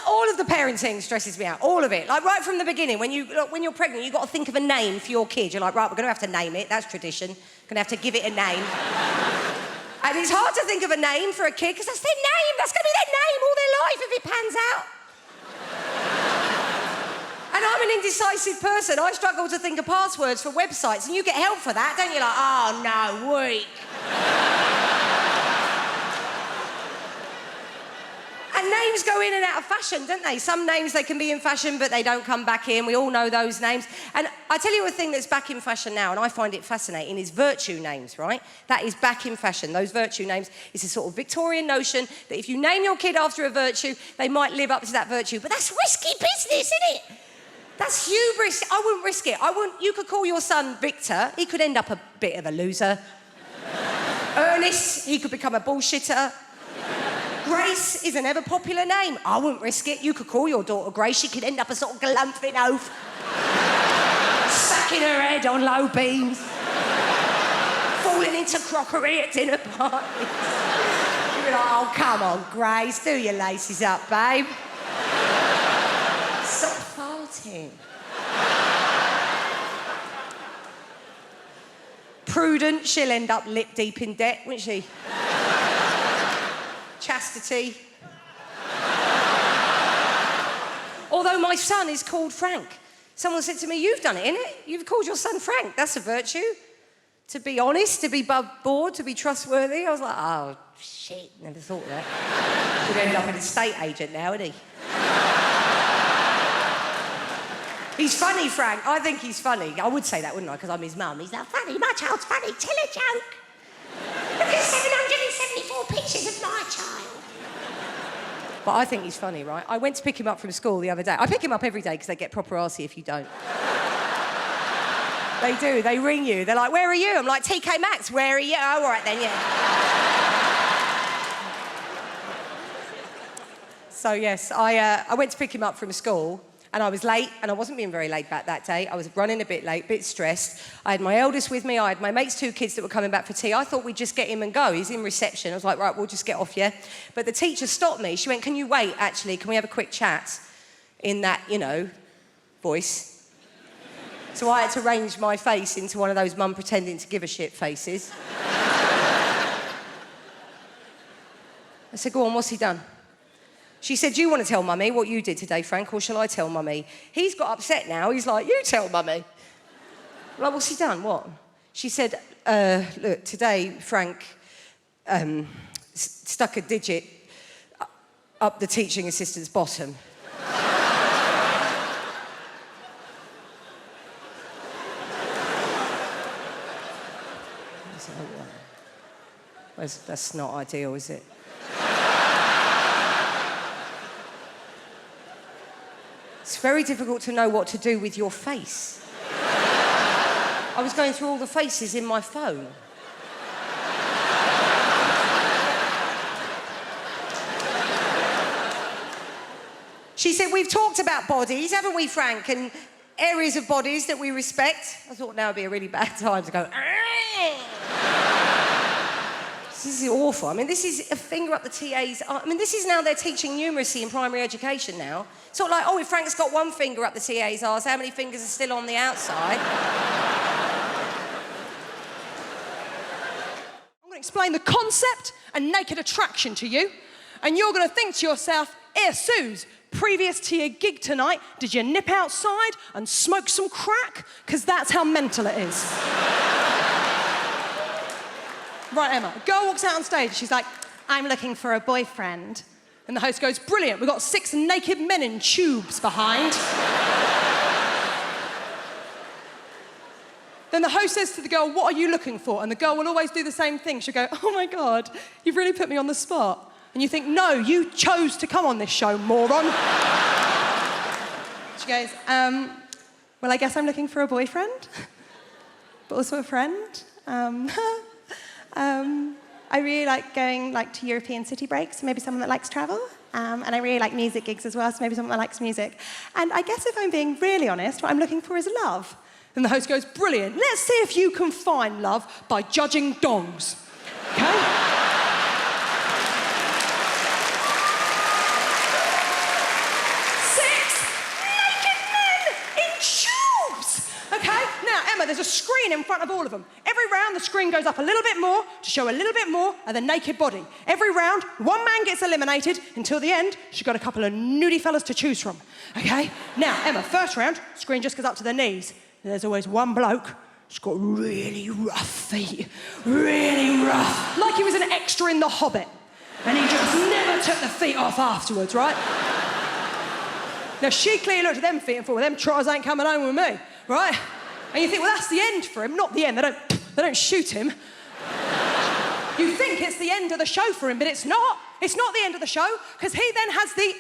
all of the parenting stresses me out, all of it. Like right from the beginning, when you're pregnant, you've got to think of a name for your kid. You're like, right, we're going to have to name it. That's tradition. Going to have to give it a name. And it's hard to think of a name for a kid because that's their name. That's going to be their name all their life if it pans out. And I'm an indecisive person. I struggle to think of passwords for websites, and you get help for that, don't you? Like, oh no, weak. And names go in and out of fashion, don't they? Some names, they can be in fashion, but they don't come back in. We all know those names. And I tell you a thing that's back in fashion now, and I find it fascinating, is virtue names, right? That is back in fashion. Those virtue names is a sort of Victorian notion that if you name your kid after a virtue, they might live up to that virtue. But that's risky business, isn't it? That's hubris. I wouldn't risk it. You could call your son Victor. He could end up a bit of a loser. Ernest, he could become a bullshitter. Grace is an ever-popular name. I wouldn't risk it. You could call your daughter Grace. She could end up a sort of galumphing oaf. Sacking her head on low beams. Falling into crockery at dinner parties. You'd be like, oh, come on, Grace. Do your laces up, babe. Stop farting. Prudent, she'll end up lip deep in debt, won't she? Chastity. Although my son is called Frank. Someone said to me, you've done it, innit? You've called your son Frank. That's a virtue. To be honest, to be above board, to be trustworthy. I was like, oh, shit, never thought of that. Could end up an estate agent now, isn't he? He's funny, Frank. I think he's funny. I would say that, wouldn't I? Because I'm his mum. He's not funny. My child's funny. Tell a joke. Look at 774 pictures of my child. But I think he's funny, right? I went to pick him up from school the other day. I pick him up every day because they get proper arsey if you don't. They do. They ring you. They're like, where are you? I'm like, TK Maxx, where are you? Oh, all right then, yeah. So, yes, I went to pick him up from school. And I was late, and I wasn't being very laid back that day. I was running a bit late, a bit stressed. I had my eldest with me. I had my mate's 2 kids that were coming back for tea. I thought we'd just get him and go. He's in reception. I was like, right, we'll just get off, yeah? But the teacher stopped me. She went, can you wait, actually? Can we have a quick chat? In that, voice. So I had to arrange my face into one of those mum pretending to give a shit faces. I said, go on, what's he done? She said, do you want to tell Mummy what you did today, Frank, or shall I tell Mummy? He's got upset now. He's like, you tell Mummy. I'm like, what's he done? What? She said, look, today, Frank stuck a digit up the teaching assistant's bottom. That's not ideal, is it? It's very difficult to know what to do with your face. I was going through all the faces in my phone. She said, we've talked about bodies, haven't we, Frank? And areas of bodies that we respect. I thought now would be a really bad time to go, this is awful. I mean, this is a finger up the TA's... I mean, this is now they're teaching numeracy in primary education now. Sort of like, oh, if Frank's got one finger up the TA's arse, how many fingers are still on the outside? I'm going to explain the concept and naked attraction to you, and you're going to think to yourself, Suze, previous to your gig tonight, did you nip outside and smoke some crack? Because that's how mental it is. Right, Emma, a girl walks out on stage. She's like, I'm looking for a boyfriend. And the host goes, brilliant, we've got 6 naked men in tubes behind. Then the host says to the girl, what are you looking for? And the girl will always do the same thing. She'll go, oh my God, you've really put me on the spot. And you think, no, you chose to come on this show, moron. She goes, well, I guess I'm looking for a boyfriend, but also a friend. I really like going to European city breaks, maybe someone that likes travel. And I really like music gigs as well, so maybe someone that likes music. And I guess if I'm being really honest, what I'm looking for is love. And the host goes, brilliant, let's see if you can find love by judging dongs. Okay? a screen in front of all of them. Every round, the screen goes up a little bit more to show a little bit more of the naked body. Every round, one man gets eliminated until the end. She's got a couple of nudie fellas to choose from, okay? Now, Emma, first round, screen just goes up to the knees. There's always one bloke who's got really rough feet, really rough, like he was an extra in The Hobbit. And he just never took the feet off afterwards, right? Now, she clearly looked at them feet and thought, well, them trotters ain't coming home with me, right? And you think, well, that's the end for him. Not the end. They don't shoot him. You think it's the end of the show for him, but it's not. It's not the end of the show, because he then has the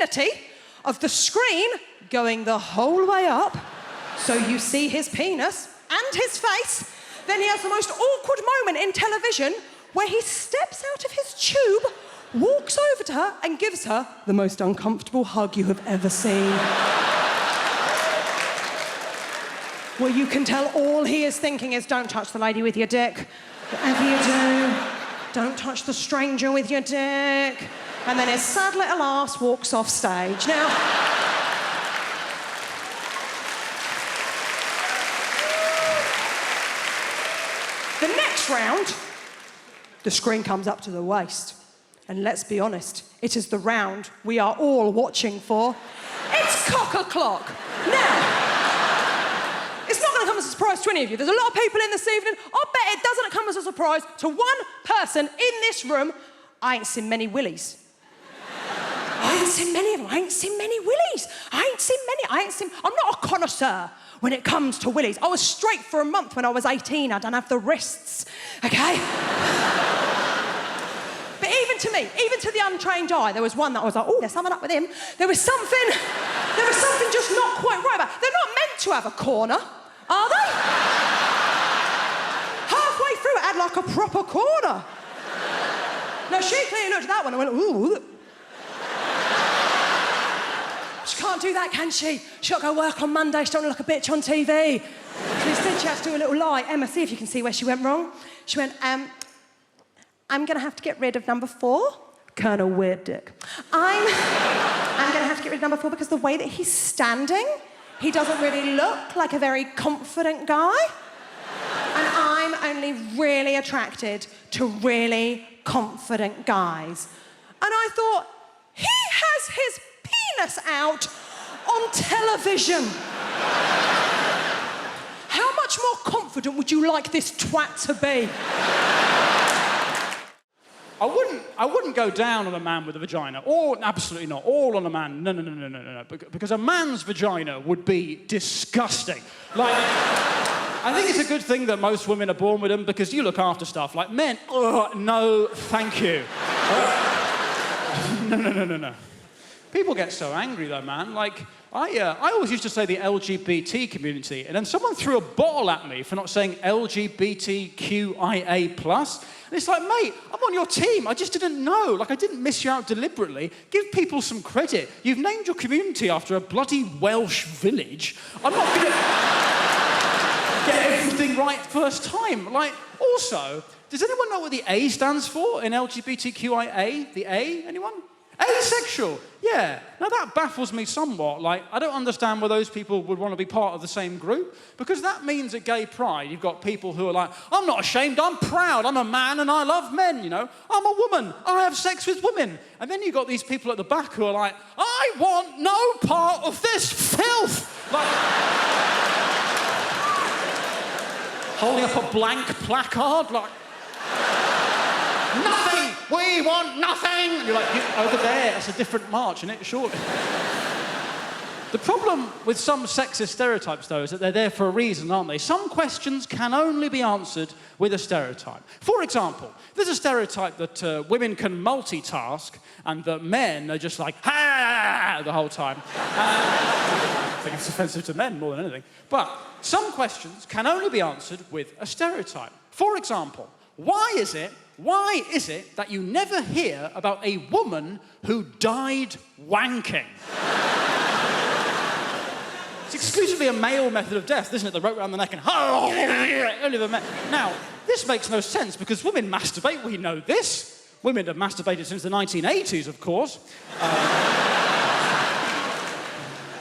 indignity of the screen going the whole way up, so you see his penis and his face. Then he has the most awkward moment in television where he steps out of his tube, walks over to her and gives her the most uncomfortable hug you have ever seen. Well, you can tell all he is thinking is, don't touch the lady with your dick. Whatever you do, don't touch the stranger with your dick. And then his sad little ass walks off stage. Now, the next round, the screen comes up to the waist. And let's be honest, it is the round we are all watching for. It's cock-a-clock. Now, it's not going to come as a surprise to any of you. There's a lot of people in this evening. I bet it doesn't come as a surprise to one person in this room. I ain't seen many willies. I ain't seen many of them. I ain't seen many willies. I'm not a connoisseur when it comes to willies. I was straight for a month when I was 18. I don't have the wrists, okay? But even to me, even to the untrained eye, there was one that I was like, oh, there's something up with him. There was something just not quite right about it. They're not meant to have a corner, are they? Halfway through, it had like a proper corner. Now, she clearly looked at that one and went, ooh. She can't do that, can she? She's got to go work on Monday. She don't want to look a bitch on TV. So instead, she has to do a little lie. Emma, see if you can see where she went wrong. She went, I'm going to have to get rid of number 4. Kind of weird dick. I'm going to have to get rid of number 4 because the way that he's standing, he doesn't really look like a very confident guy. And I'm only really attracted to really confident guys. And I thought, he has his penis out on television. How much more confident would you like this twat to be? I wouldn't go down on a man with a vagina. Or, absolutely not. All on a man. No. Because a man's vagina would be disgusting. Like, I think it's a good thing that most women are born with them because you look after stuff. Like men, no, thank you. No. People get so angry though, man. Like, I always used to say the LGBT community, and then someone threw a bottle at me for not saying LGBTQIA+. And it's like, mate, I'm on your team. I just didn't know. Like, I didn't miss you out deliberately. Give people some credit. You've named your community after a bloody Welsh village. I'm not going to get everything right first time. Like, also, does anyone know what the A stands for in LGBTQIA? The A? Anyone? Asexual, yeah. Now that baffles me somewhat. Like, I don't understand why those people would want to be part of the same group, because that means at gay pride, you've got people who are like, I'm not ashamed, I'm proud, I'm a man and I love men, you know. I'm a woman, I have sex with women. And then you've got these people at the back who are like, I want no part of this filth. Like, holding up a blank placard, like, nothing! We want nothing! You're like, over there, that's a different march, isn't it? Surely. The problem with some sexist stereotypes, though, is that they're there for a reason, aren't they? Some questions can only be answered with a stereotype. For example, there's a stereotype that women can multitask and that men are just like, ha, the whole time. I think it's offensive to men more than anything. But some questions can only be answered with a stereotype. For example, why is it that you never hear about a woman who died wanking? It's exclusively a male method of death, isn't it? The rope around the neck and... only the men. Now, this makes no sense because women masturbate, we know this. Women have masturbated since the 1980s, of course.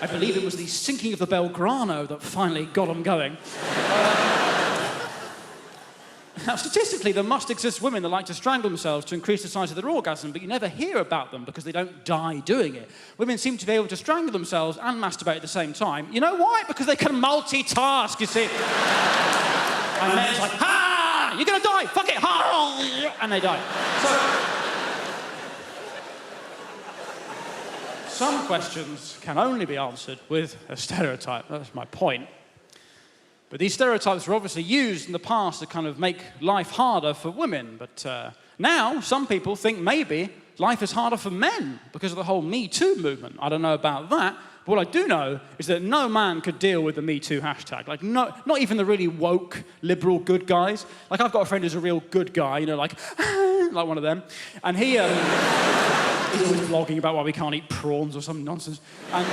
I believe it was the sinking of the Belgrano that finally got them going. Now, statistically, there must exist women that like to strangle themselves to increase the size of their orgasm, but you never hear about them because they don't die doing it. Women seem to be able to strangle themselves and masturbate at the same time. You know why? Because they can multitask, you see. And men it's like, ha! You're gonna die! Fuck it! Ha! And they die. So, some questions can only be answered with a stereotype. That's my point. But these stereotypes were obviously used in the past to kind of make life harder for women. But now, some people think maybe life is harder for men because of the whole Me Too movement. I don't know about that. But what I do know is that no man could deal with the Me Too hashtag. Like, no, not even the really woke, liberal good guys. Like, I've got a friend who's a real good guy, you know, like one of them. And he, he's always blogging about why we can't eat prawns or some nonsense. And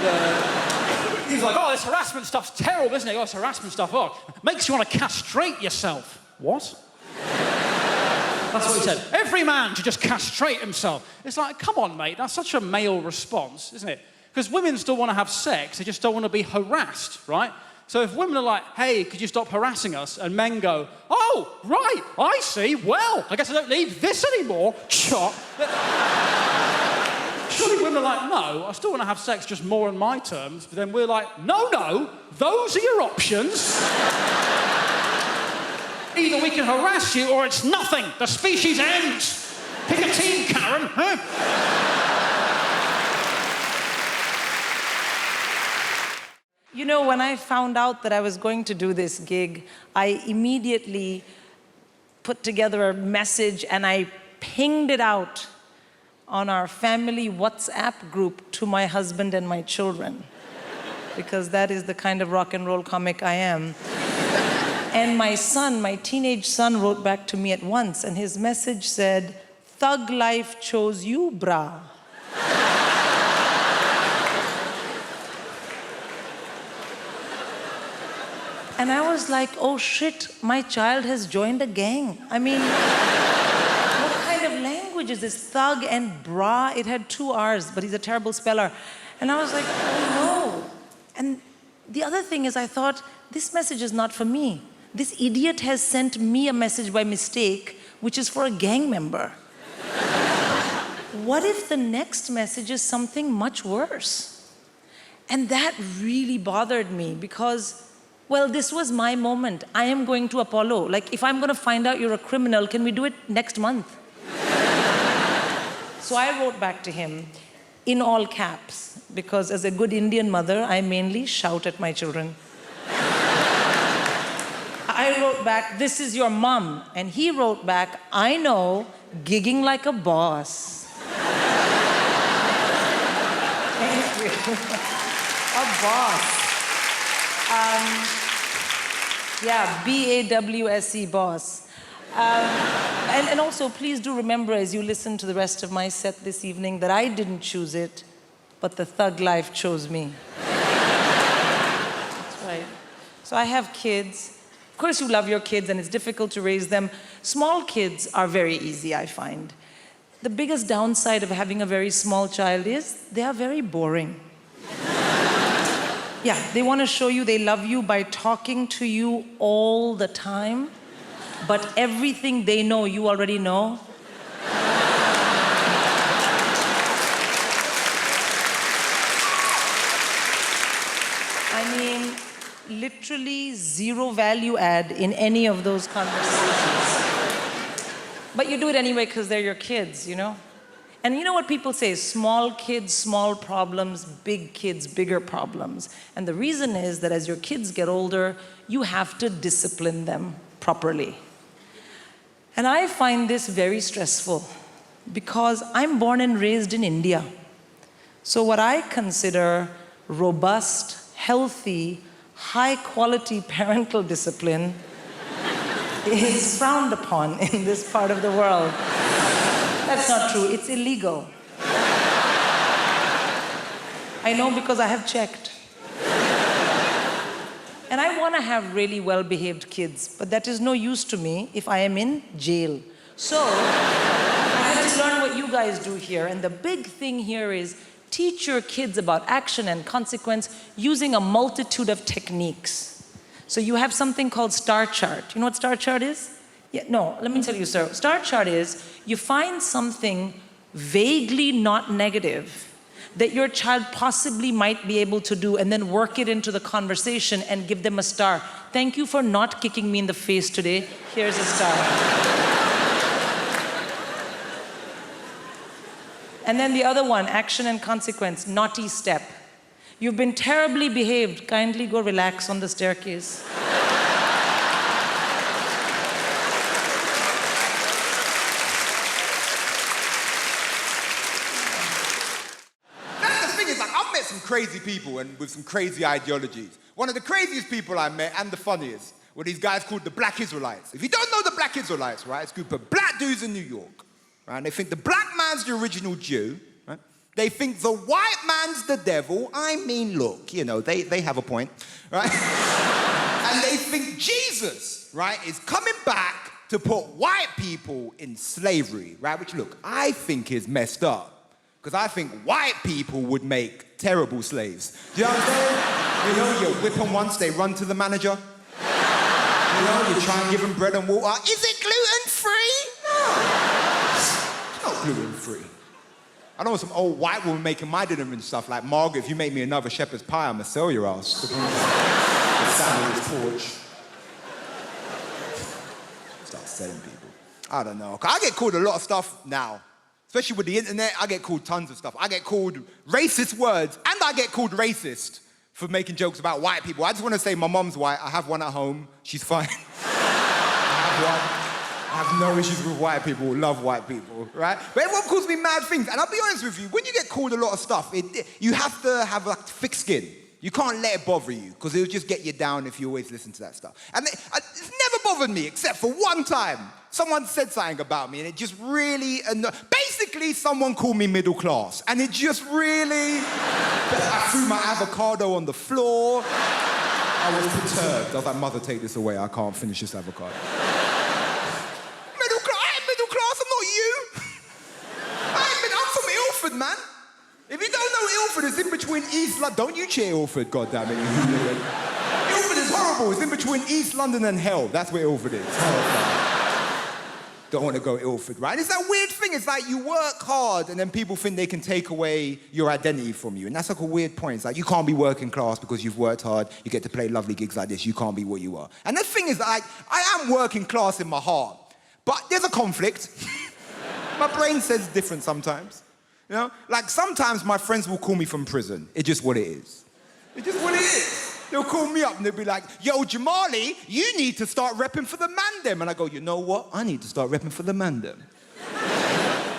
he's like, oh, this harassment stuff's terrible, isn't it? Oh, this harassment stuff, oh, makes you want to castrate yourself. What? That's what he said. Every man should just castrate himself. It's like, come on, mate, that's such a male response, isn't it? Because women still want to have sex, they just don't want to be harassed, right? So if women are like, hey, could you stop harassing us? And men go, oh, right, I see, well, I guess I don't need this anymore. Chop. Surely women are like, no, I still want to have sex, just more on my terms. But then we're like, no, those are your options. Either we can harass you or it's nothing. The species ends. Pick a team, Karen. Huh? You know, when I found out that I was going to do this gig, I immediately put together a message and I pinged it out on our family WhatsApp group to my husband and my children, because that is the kind of rock and roll comic I am. And my son, my teenage son, wrote back to me at once, and his message said, "Thug life chose you, brah." And I was like, oh shit, my child has joined a gang. I mean, what kind of language is this? Thug and bra. It had 2 R's, but he's a terrible speller. And I was like, oh no. And the other thing is I thought, this message is not for me. This idiot has sent me a message by mistake, which is for a gang member. What if the next message is something much worse? And that really bothered me because, well, this was my moment. I am going to Apollo. Like, if I'm going to find out you're a criminal, can we do it next month? So I wrote back to him in all caps, because as a good Indian mother, I mainly shout at my children. I wrote back, "This is your mom." And he wrote back, "I know, gigging like a boss." Thank you. A boss. Yeah, B-A-W-S-E, boss. And also, please do remember as you listen to the rest of my set this evening that I didn't choose it, but the thug life chose me. That's right. So I have kids. Of course you love your kids and it's difficult to raise them. Small kids are very easy, I find. The biggest downside of having a very small child is they are very boring. Yeah, they want to show you they love you by talking to you all the time, but everything they know, you already know. I mean, literally zero value add in any of those conversations. But you do it anyway because they're your kids, you know? And you know what people say, small kids, small problems, big kids, bigger problems. And the reason is that as your kids get older, you have to discipline them properly. And I find this very stressful because I'm born and raised in India. So what I consider robust, healthy, high-quality parental discipline is frowned upon in this part of the world. That's not true. It's illegal. I know because I have checked. And I want to have really well-behaved kids, but that is no use to me if I am in jail. So I had to learn what you guys do here, and the big thing here is Teach your kids about action and consequence using a multitude of techniques. So you have something called star chart. You know what star chart is? Yeah, no, let me tell you, sir. Star chart is you find something vaguely not negative that your child possibly might be able to do and then work it into the conversation and give them a star. Thank you for not kicking me in the face today. Here's a star. And then the other one, action and consequence, naughty step. You've been terribly behaved. Kindly go relax on the staircase. Crazy people and with some crazy ideologies. One of the craziest people I met and the funniest were these guys called the Black Israelites. If you don't know the Black Israelites, right, it's a group of black dudes in New York, right? And they think the black man's the original Jew, right? They think the white man's the devil. I mean, look, you know, they have a point, right? And they think Jesus, right, is coming back to put white people in slavery, right? Which, look, I think is messed up. Because I think white people would make terrible slaves. Do you know what I'm saying? You know, you whip them once, they run to the manager. You know, you try and give them bread and water. Is it gluten-free? No. It's not gluten-free. I know some old white woman making my dinner and stuff like, Margaret, if you make me another shepherd's pie, I'm gonna sell your ass. Sandwich porch. Start selling people. I don't know. I get called a lot of stuff now. Especially with the internet, I get called tons of stuff. I get called racist words, and I get called racist for making jokes about white people. I just want to say my mom's white. I have one at home. She's fine. I have no issues with white people. Love white people, right? But everyone calls me mad things. And I'll be honest with you, when you get called a lot of stuff, you have to have like thick skin. You can't let it bother you, because it'll just get you down if you always listen to that stuff. And it's never bothered me, except for one time. Someone said something about me, and it just really annoyed. Basically, someone called me middle class, and it just really... I threw my avocado on the floor. I was perturbed. I was like, Mother, take this away. I can't finish this avocado. Middle class? I ain't middle class. I'm not you. I'm from Ilford, man. If you don't know Ilford, it's in between East London. Don't you cheer Ilford, goddammit. Ilford is horrible. It's in between East London and hell. That's where Ilford is. Don't want to go Ilford, right? It's that weird thing. It's like you work hard and then people think they can take away your identity from you. And that's like a weird point. It's like you can't be working class because you've worked hard. You get to play lovely gigs like this. You can't be what you are. And the thing is, I am working class in my heart. But there's a conflict. My brain says different sometimes. You know? Like sometimes my friends will call me from prison. It's just what it is. It's just what it is. They'll call me up and they'll be like, yo, Jamali, you need to start repping for the mandem. And I go, you know what? I need to start repping for the mandem.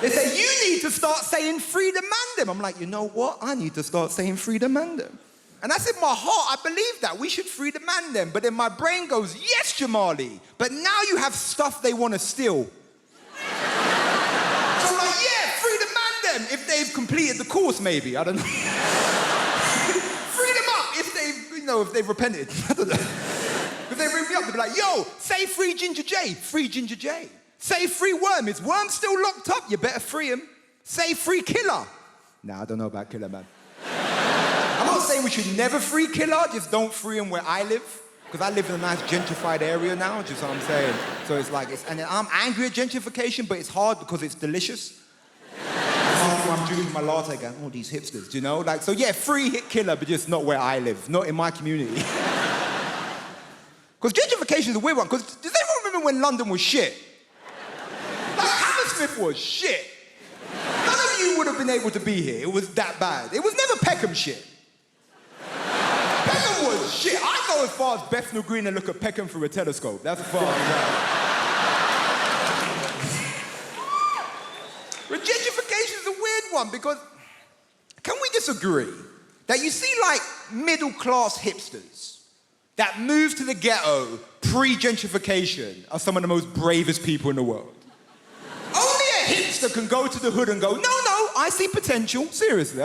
They say, you need to start saying free the mandem. I'm like, you know what? I need to start saying free the mandem. And that's in my heart. I believe that. We should free the mandem. But then my brain goes, yes, Jamali. But now you have stuff they want to steal. So I'm like, yeah, free the mandem. If they've completed the course, maybe. I don't know. Free them up if they've repented. I don't know. If they ring me up, they'll be like, yo, say free Ginger J. Free Ginger J. Say free Worm. Is Worm still locked up? You better free him. Say free Killer. Nah, I don't know about Killer, man. I'm not saying we should never free Killer, just don't free him where I live. Because I live in a nice gentrified area now, just what I'm saying. So it's like, and I'm angry at gentrification, but it's hard because it's delicious. I'm drinking my latte going, oh, these hipsters, do you know? Like, so yeah, free hit Killer, but just not where I live, not in my community. Because gentrification is a weird one, because does anyone remember when London was shit? Like, Hammersmith was shit. None of you would have been able to be here. It was that bad. It was never Peckham shit. Peckham was shit. I go as far as Bethnal Green and look at Peckham through a telescope. That's as far as I go. But gentrification is a weird one, because can we disagree that you see, like, middle-class hipsters that moved to the ghetto pre-gentrification are some of the most bravest people in the world? Only a hipster can go to the hood and go, no, I see potential. Seriously.